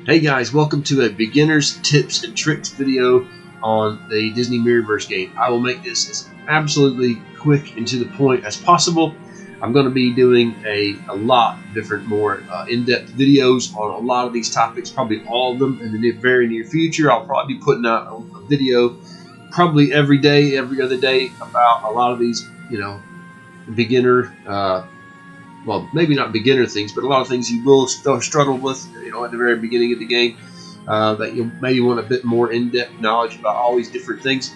Hey guys, welcome to a beginner's tips and tricks video on the Disney Mirrorverse game. I will make this as absolutely quick and to the point as possible. I'm going to be doing a lot different, more in-depth videos on a lot of these topics, probably all of them in the very near future. I'll probably be putting out a video probably every day, every other day about a lot of these, beginner well, maybe not beginner things, but a lot of things you will struggle with, at the very beginning of the game, that you maybe want a bit more in-depth knowledge about all these different things.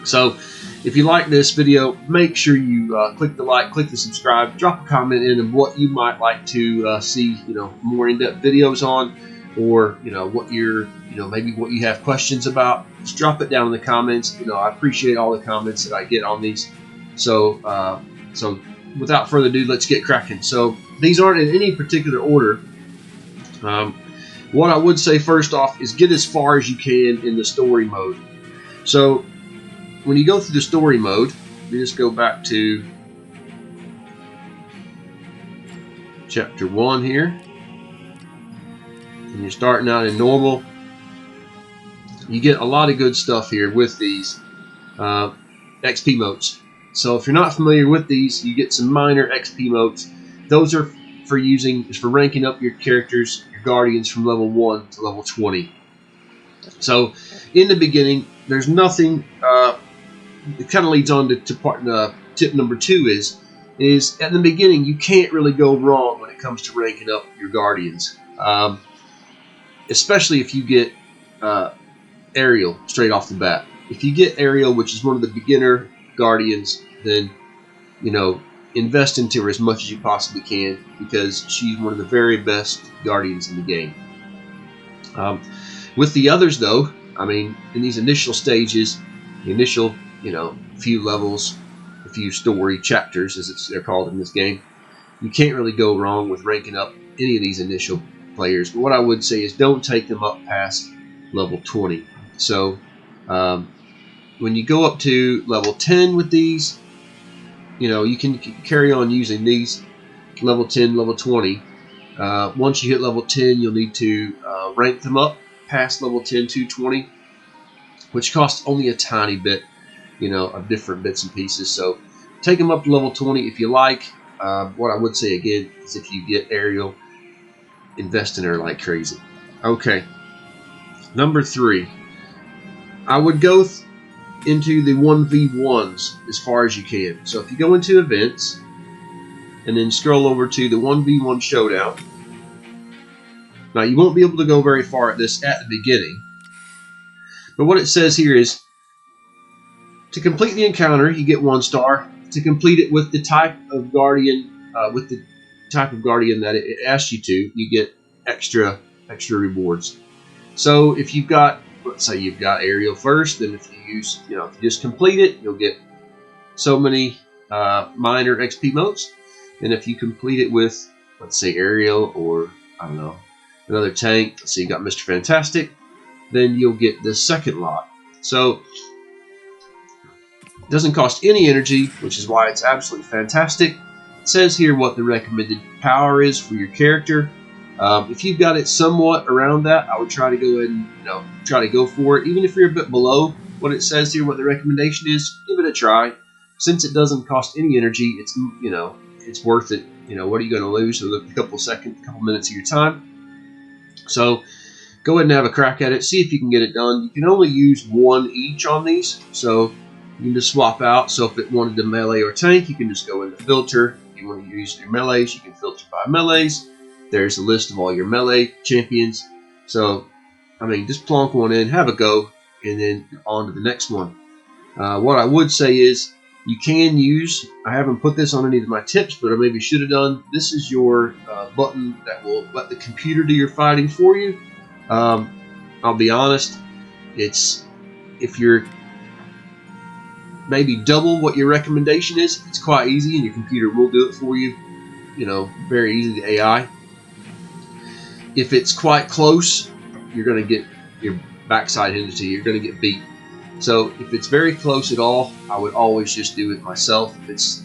So, if you like this video, make sure you click the like, click the subscribe, drop a comment in of what you might like to see, more in-depth videos on, or what you're, maybe what you have questions about. Just drop it down in the comments. I appreciate all the comments that I get on these. So, without further ado, let's get cracking. So these aren't in any particular order. What I would say first off is get as far as you can in the story mode. So when you go through the story mode, you just go back to chapter 1 here, and you're starting out in normal. You get a lot of good stuff here with these XP motes. So if you're not familiar with these, you get some minor XP motes. Those are for ranking up your characters, your guardians, from level 1 to level 20. So in the beginning, there's nothing. It kind of leads on to tip number 2 is at the beginning you can't really go wrong when it comes to ranking up your guardians, especially if you get Ariel straight off the bat. If you get Ariel, which is one of the beginner guardians, then invest into her as much as you possibly can, because she's one of the very best guardians in the game. With the others, though, in these initial stages, the initial few levels, a few story chapters as they're called in this game, you can't really go wrong with ranking up any of these initial players. But what I would say is don't take them up past level 20. So when you go up to level 10 with these, you can carry on using these level 10, level 20. Once you hit level 10, you'll need to rank them up past level 10 to 20, which costs only a tiny bit, of different bits and pieces. So take them up to level 20 if you like. What I would say again is if you get Ariel, invest in her like crazy. Okay, number 3. I would go into the 1v1s as far as you can. So if you go into events and then scroll over to the 1v1 showdown. Now you won't be able to go very far at this at the beginning, but what it says here is to complete the encounter you get 1 star. To complete it with the type of guardian that it asks you to, you get extra rewards. So if you've got, let's say you've got Ariel first, then if you use, if you just complete it, you'll get so many minor XP motes. And if you complete it with, let's say Ariel, or I don't know, another tank, let's say you got Mr. Fantastic, then you'll get the second lot. So it doesn't cost any energy, which is why it's absolutely fantastic. It says here what the recommended power is for your character. If you've got it somewhat around that, I would try to go ahead and try to go for it. Even if you're a bit below what it says here, what the recommendation is, give it a try. Since it doesn't cost any energy, it's it's worth it. What are you going to lose? A couple minutes of your time. So go ahead and have a crack at it. See if you can get it done. You can only use 1 each on these, so you can just swap out. So if it wanted to melee or tank, you can just go into filter. If you want to use your melees, you can filter by melees. There's a list of all your melee champions. So, just plonk one in, have a go, and then on to the next one. What I would say is you can use, I haven't put this on any of my tips, but I maybe should have done, this is your button that will let the computer do your fighting for you. I'll be honest, if you're maybe double what your recommendation is, it's quite easy and your computer will do it for you. Very easy to AI. If it's quite close, you're going to get your backside handed to you. You're going to get beat. So if it's very close at all, I would always just do it myself. If it's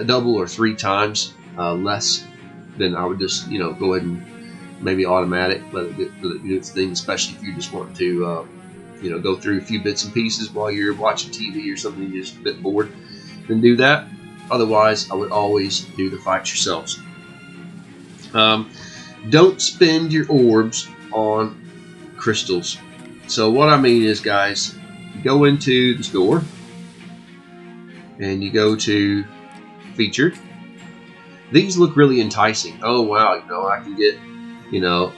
double or 3 times less, then I would just go ahead and maybe automatic, let it do its thing, especially if you just want to go through a few bits and pieces while you're watching TV or something, you're just a bit bored, then do that. Otherwise, I would always do the fight yourselves. Don't spend your orbs on crystals. So what I mean is, guys, you go into the store and you go to featured. These look really enticing. Oh wow, I can get a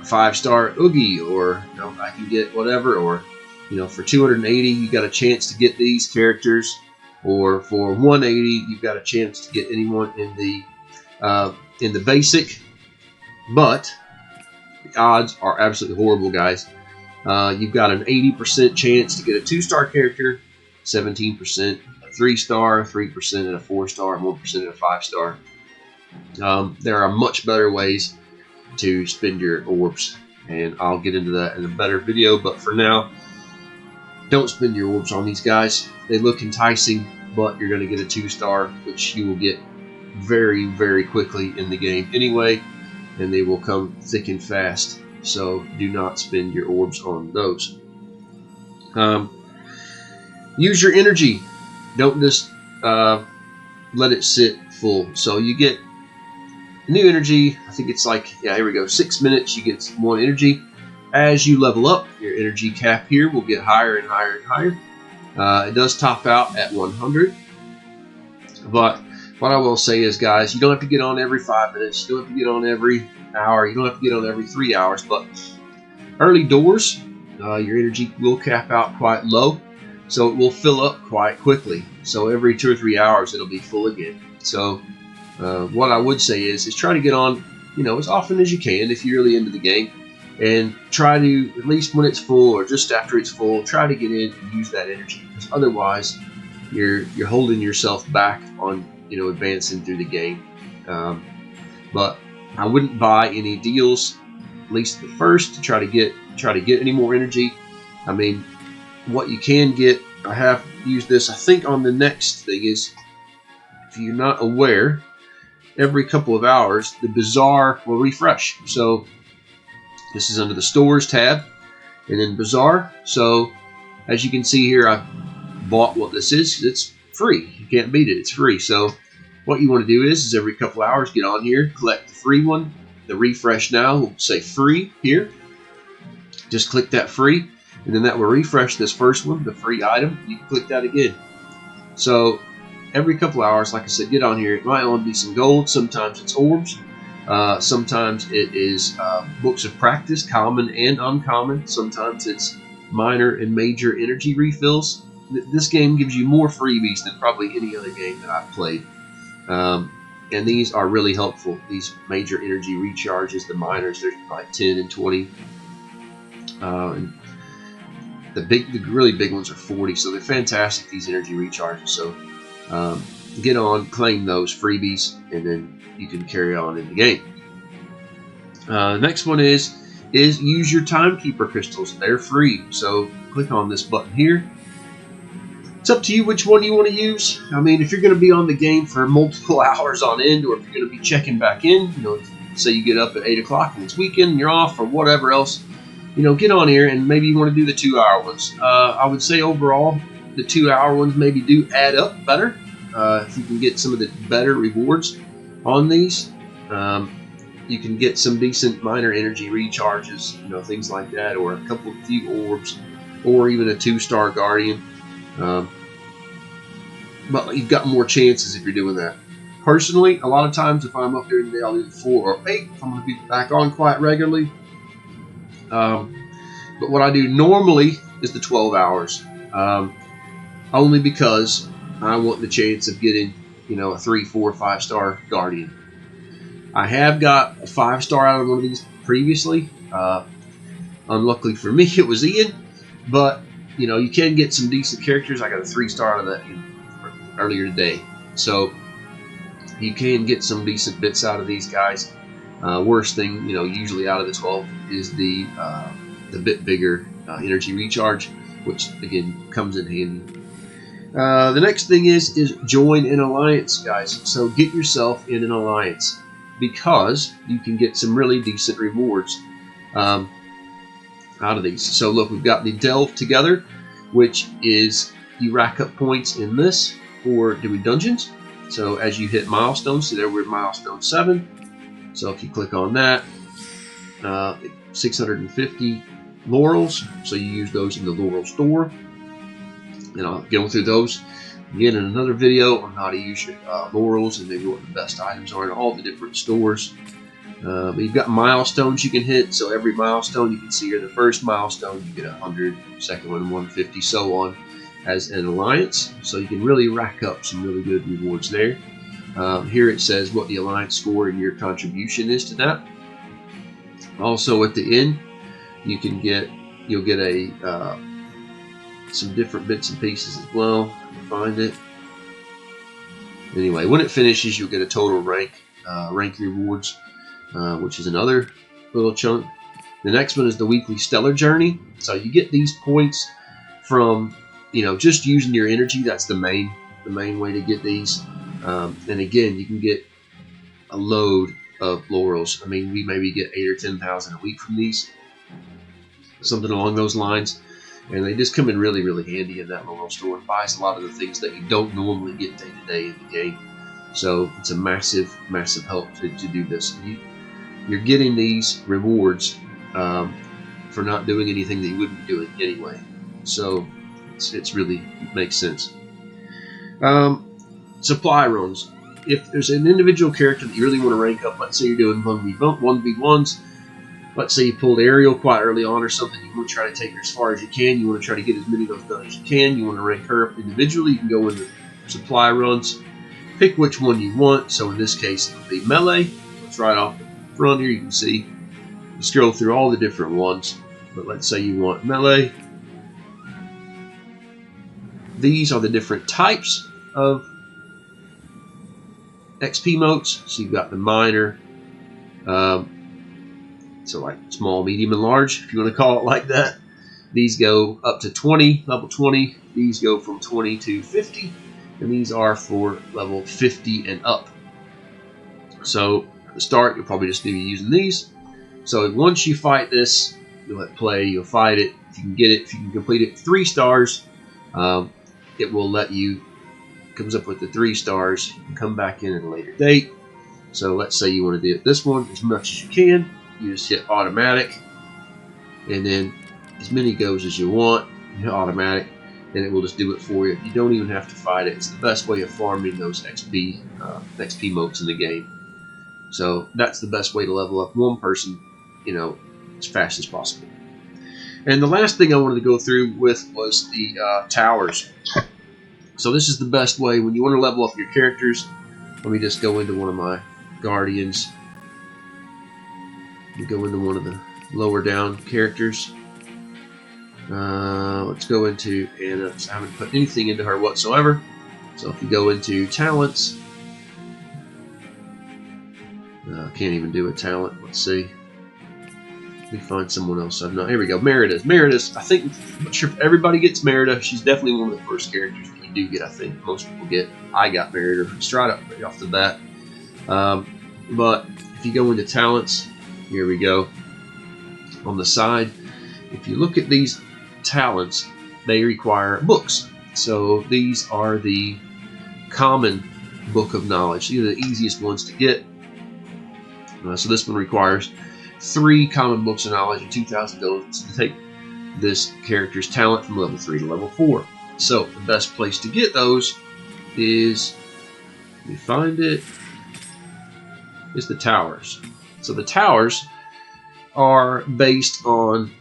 5-star Oogie, or I can get whatever, or for 280 you got a chance to get these characters, or for 180 you've got a chance to get anyone in the basic. But the odds are absolutely horrible, guys. You've got an 80% chance to get a 2-star character, 17%, a 3-star, 3%, and a 4-star, and 1% and a 5-star. There are much better ways to spend your orbs, and I'll get into that in a better video. But for now, don't spend your orbs on these guys. They look enticing, but you're going to get a 2-star, which you will get very, very quickly in the game anyway, and they will come thick and fast. So do not spend your orbs on those. Use your energy. Don't just let it sit full. So you get new energy. I think it's like, here we go, 6 minutes you get 1 energy. As you level up, your energy cap here will get higher and higher and higher. It does top out at 100. But what I will say is, guys, you don't have to get on every 5 minutes. You don't have to get on every hour. You don't have to get on every 3 hours. But early doors, your energy will cap out quite low, so it will fill up quite quickly. So every 2 or 3 hours, it'll be full again. So what I would say is try to get on, as often as you can if you're really into the game, and try to, at least when it's full or just after it's full, try to get in and use that energy, because otherwise you're holding yourself back on advancing through the game. But I wouldn't buy any deals, at least at first, to try to get any more energy. I mean, what you can get, I have used this, I think, on the next thing, is, if you're not aware, every couple of hours the Bazaar will refresh. So this is under the Stores tab, and then Bazaar. So as you can see here, I bought what this is. It's free. You can't beat it. It's free. So what you want to do is every couple hours get on here, collect the free one. The refresh now will say free here. Just click that free, and then that will refresh this first one, the free item. You can click that again. So every couple hours, like I said, get on here. It might only be some gold. Sometimes it's orbs. Sometimes it is books of practice, common and uncommon. Sometimes it's minor and major energy refills. This game gives you more freebies than probably any other game that I've played. And these are really helpful. These major energy recharges, the minors, there's like 10 and 20. And the really big ones are 40. So they're fantastic, these energy recharges. So get on, claim those freebies, and then you can carry on in the game. Next one is use your timekeeper crystals. They're free. So click on this button here. It's up to you which one you want to use. I mean, if you're going to be on the game for multiple hours on end, or if you're going to be checking back in, say you get up at 8 o'clock and it's weekend and you're off, or whatever else, get on here, and maybe you want to do the 2-hour ones. I would say overall, the 2-hour ones maybe do add up better. If you can get some of the better rewards on these, you can get some decent minor energy recharges, things like that, or a few orbs, or even a 2-star Guardian. But you've got more chances if you're doing that. Personally, a lot of times if I'm up there today, I'll do 4 or 8 if I'm going to be back on quite regularly. But what I do normally is the 12 hours, only because I want the chance of getting, a 3, 4, 5-star Guardian. I have got a 5-star out of one of these previously. Unluckily for me, it was Ian, but you can get some decent characters. I got a 3-star out of that earlier today, so you can get some decent bits out of these guys. Worst thing, usually out of the 12 is the bit bigger energy recharge, which again comes in handy. The next thing is join an alliance, guys. So get yourself in an alliance. because you can get some really decent rewards out of these. So look, we've got the Delve Together, which is you rack up points in this for doing dungeons. So as you hit milestones, so there we're at milestone 7. So if you click on that, 650 laurels. So you use those in the laurel store. And I'll go through those again in another video on how to use your laurels and maybe what the best items are in all the different stores. But you've got milestones you can hit. So every milestone you can see here, the first milestone you get 100, second one 150, so on as an alliance. So you can really rack up some really good rewards there. Here it says what the alliance score and your contribution is to that. Also at the end, you'll get a some different bits and pieces as well. Find it. Anyway, when it finishes, you'll get a total rank rewards, which is another little chunk. The next one is the weekly stellar journey. So you get these points from just using your energy. That's the main way to get these. And again, you can get a load of laurels. I mean, we maybe get 8,000 or 10,000 a week from these, something along those lines. And they just come in really, really handy in that laurel store and buys a lot of the things that you don't normally get day to day in the game. So it's a massive, massive help to do this. You're getting these rewards for not doing anything that you wouldn't be doing anyway. So it's really makes sense. Supply runs. If there's an individual character that you really want to rank up, let's say you're doing 1v1s, let's say you pulled Ariel quite early on or something, you want to try to take her as far as you can, you want to try to get as many of those done as you can, you want to rank her up individually, you can go into supply runs, pick which one you want. So in this case, it'll be melee. It's right off the front here, you can see. You scroll through all the different ones, but let's say you want melee. These are the different types of XP motes. So you've got the minor, so like small, medium, and large, if you want to call it like that. These go up to 20, level 20. These go from 20 to 50, and these are for level 50 and up. So at the start, you'll probably just be using these. So once you fight this, you'll hit play, you'll fight it. If you can get it, if you can complete it 3 stars, it will let you, comes up with the 3 stars. You can come back in at a later date. So let's say you want to do this one as much as you can. You just hit automatic, and then as many goes as you want. You hit automatic, and it will just do it for you. You don't even have to fight it. It's the best way of farming those XP motes in the game. So that's the best way to level up one person, as fast as possible. And the last thing I wanted to go through with was the towers. So this is the best way when you want to level up your characters. Let me just go into one of my guardians. We go into one of the lower down characters. Let's go into Anna. I haven't put anything into her whatsoever. So if you go into talents, can't even do a talent. Let's see. Let me find someone else I've not. Here we go. Merida. I think, I'm not sure if everybody gets Merida. She's definitely one of the first characters that you do get. I think most people get. I got Merida straight up right off the bat. But if you go into talents, here we go. On the side, if you look at these talents, they require books. So these are the common book of knowledge. These are the easiest ones to get. So this one requires 3 common books of knowledge and 2,000 gold to take this character's talent from level 3 to level 4. So the best place to get those is, let me find it, is the towers. So the towers are based on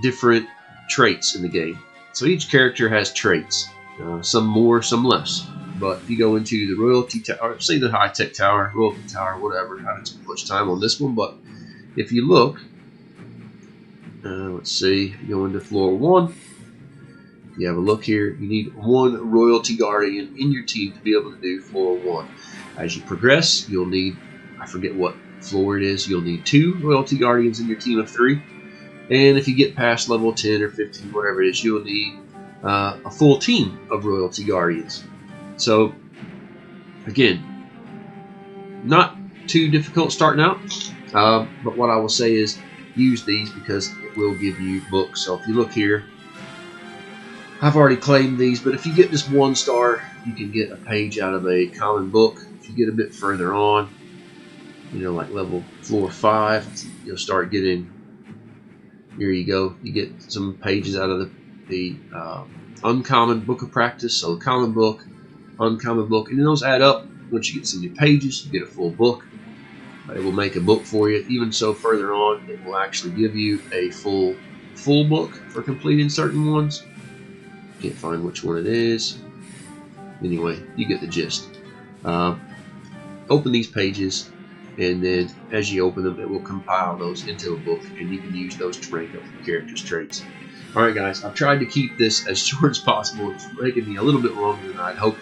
different traits in the game. So each character has traits, some more, some less. But if you go into the royalty tower, say the high-tech tower, royalty tower, whatever, I haven't spent much time on this one, but if you look, let's see, if you go into floor 1, you have a look here, you need 1 royalty guardian in your team to be able to do floor 1. As you progress, you'll need, I forget what floor it is, you'll need 2 royalty guardians in your team of 3. And if you get past level 10 or 15, whatever it is, you'll need a full team of royalty guardians. So, again, not too difficult starting out. But what I will say is use these because it will give you books. So if you look here, I've already claimed these, but if you get this 1 star, you can get a page out of a common book. If you get a bit further on, like level floor 5, you'll start getting, here you go, you get some pages out of the uncommon book of practice. So common book, uncommon book, and then those add up. Once you get some new pages, you get a full book. It will make a book for you. Even so, further on, it will actually give you a full book for completing certain ones. Can't find which one it is. Anyway, you get the gist. Open these pages, and then as you open them, it will compile those into a book, and you can use those to rank up your character's traits. Alright guys, I've tried to keep this as short as possible. It's making me a little bit longer than I'd hoped,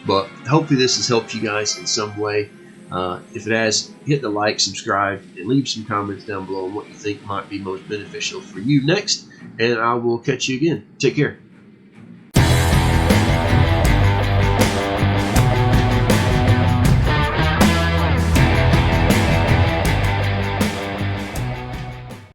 but hopefully this has helped you guys in some way. If it has, hit the like, subscribe, and leave some comments down below on what you think might be most beneficial for you next, and I will catch you again. Take care.